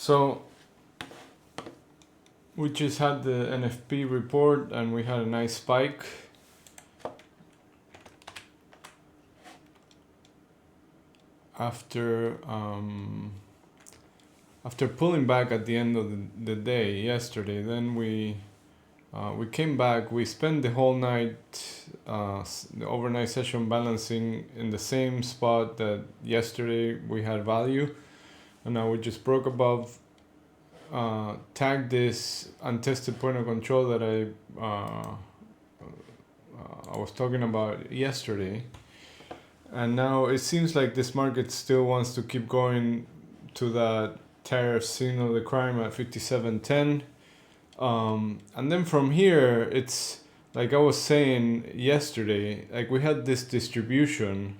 So we just had the NFP report and we had a nice spike. After pulling back at the end of the day yesterday, then we came back. We spent the whole night, the overnight session, balancing in the same spot that yesterday we had value, and now we just broke above, tagged this untested point of control that I was talking about yesterday. And now it seems like this market still wants to keep going to that tariff signal of the crime at 57.10. And then from here, it's like I was saying yesterday, like we had this distribution.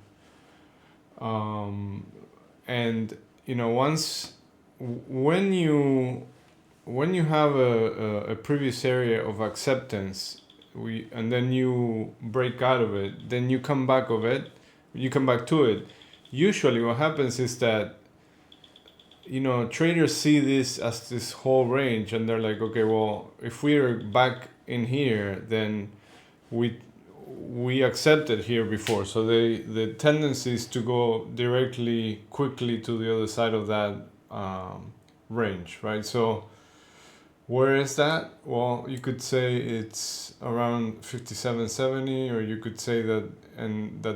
And, you know, when you have a previous area of acceptance, and then you break out of it, then you come back to it. Usually what happens is that, you know, traders see this as this whole range and they're like, okay, well, if we're back in here, then we accepted here before. So the tendency is to go quickly to the other side of that range, right? So where is that? Well, you could say it's around 57.70, or you could say that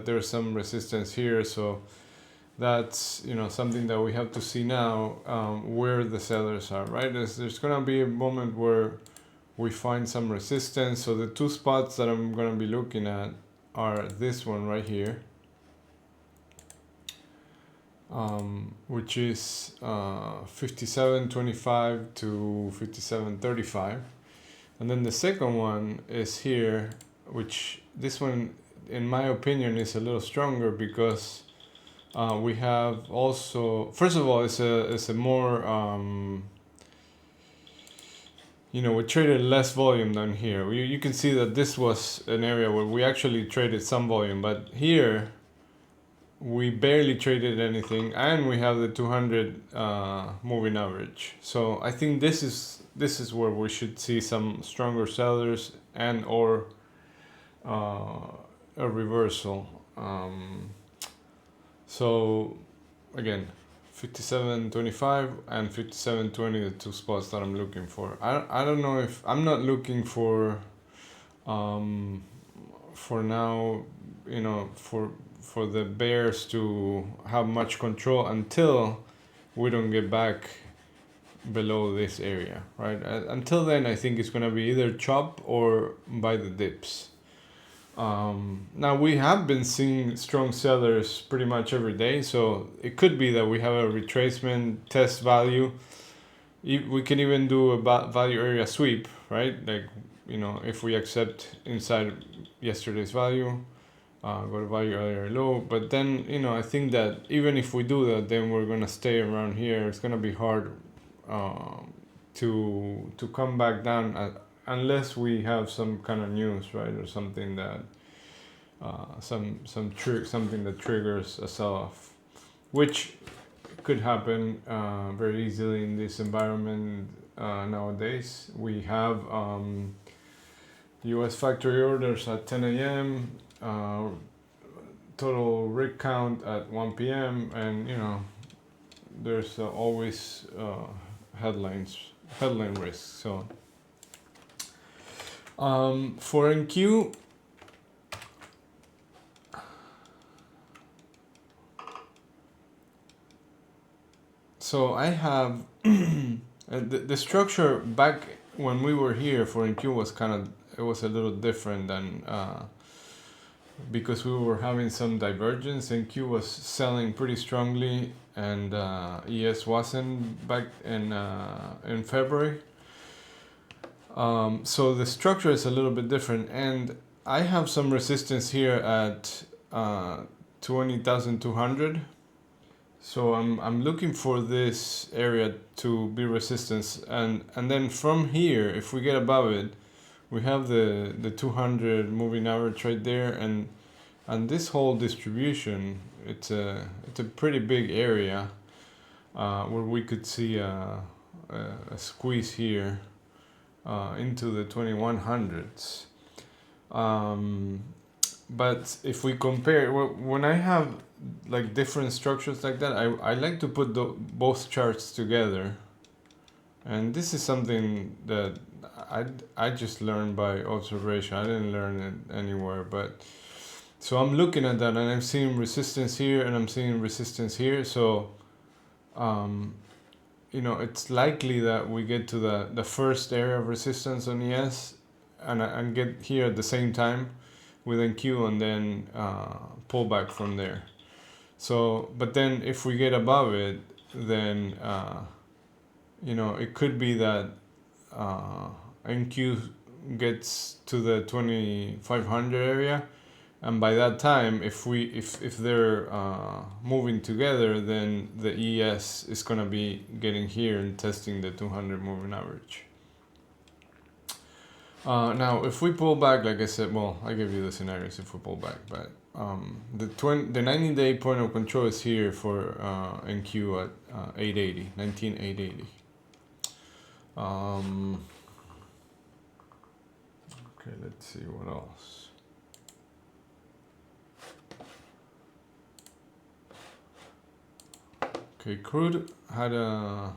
there's some resistance here. So that's, you know, something that we have to see now, where the sellers are, right? There's gonna be a moment where we find some resistance. So the two spots that I'm gonna be looking at are this one right here, which is 57.25 to 57.35, and then the second one is here, which this one, in my opinion, is a little stronger because we have also, first of all, it's a more you know, we traded less volume than here. You can see that this was an area where we actually traded some volume, but here we barely traded anything, and we have the 200 moving average. So I think this is where we should see some stronger sellers and or a reversal. So again, 57.25 and 57.20, the two spots that I'm looking for. I don't know if I'm not looking for now, you know, for the bears to have much control until we don't get back below this area, right? Until then, I think it's gonna be either chop or buy the dips. Now we have been seeing strong sellers pretty much every day, so it could be that we have a retracement test value. We can even do a value area sweep, right? Like, you know, if we accept inside yesterday's value, go to value area low. But then, you know, I think that even if we do that, then we're gonna stay around here. It's gonna be hard to come back down unless we have some kind of news, right, or something that something that triggers a sell-off, which could happen very easily in this environment nowadays. We have U.S. factory orders at 10 a.m., total rig count at 1 p.m., and, you know, there's always headline risk. So for NQ, so I have the structure back when we were here for NQ was it was a little different than because we were having some divergence. NQ was selling pretty strongly, and ES wasn't back in February. So the structure is a little bit different, and I have some resistance here at 20,200. So I'm looking for this area to be resistance, and then from here, if we get above it, we have the 200 moving average right there, and this whole distribution, it's a pretty big area where we could see a squeeze here into the 2100s. But if we compare, when I have like different structures like that, I like to put both charts together. And this is something that I just learned by observation. I didn't learn it anywhere. But so I'm looking at that and I'm seeing resistance here and I'm seeing resistance here. So you know, it's likely that we get to the first area of resistance on ES and get here at the same time with NQ and then pull back from there. So, but then if we get above it, then you know, it could be that NQ gets to the 2500 area, and by that time, if they're moving together, then the ES is gonna be getting here and testing the 200 moving average. Now, if we pull back, like I said, well, I gave you the scenarios if we pull back, but the 90-day point of control is here for NQ at 880, 19,880. Okay, let's see what else. Okay, crude had a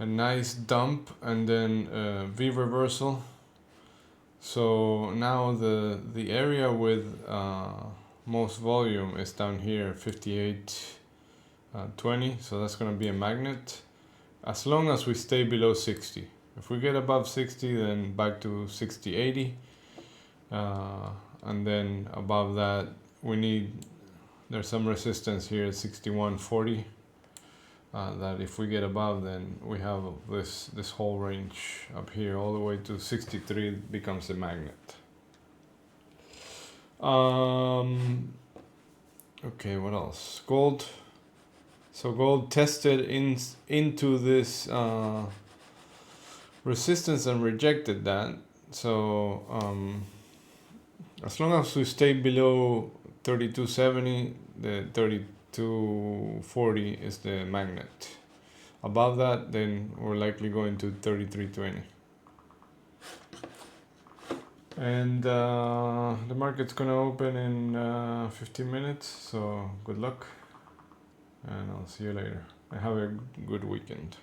nice dump and then V reversal. So now the area with most volume is down here, 58.20. So that's going to be a magnet as long as we stay below 60. If we get above 60, then back to 60.80, and then above that there's some resistance here at 61.40. That if we get above, then we have this whole range up here all the way to 63 becomes a magnet. Okay, what else? Gold. So gold tested into this resistance and rejected that. So as long as we stay below 32.70, the 32.40 is the magnet. Above that, then we're likely going to 33.20. And the market's gonna open in 15 minutes, so good luck, and I'll see you later. And have a good weekend.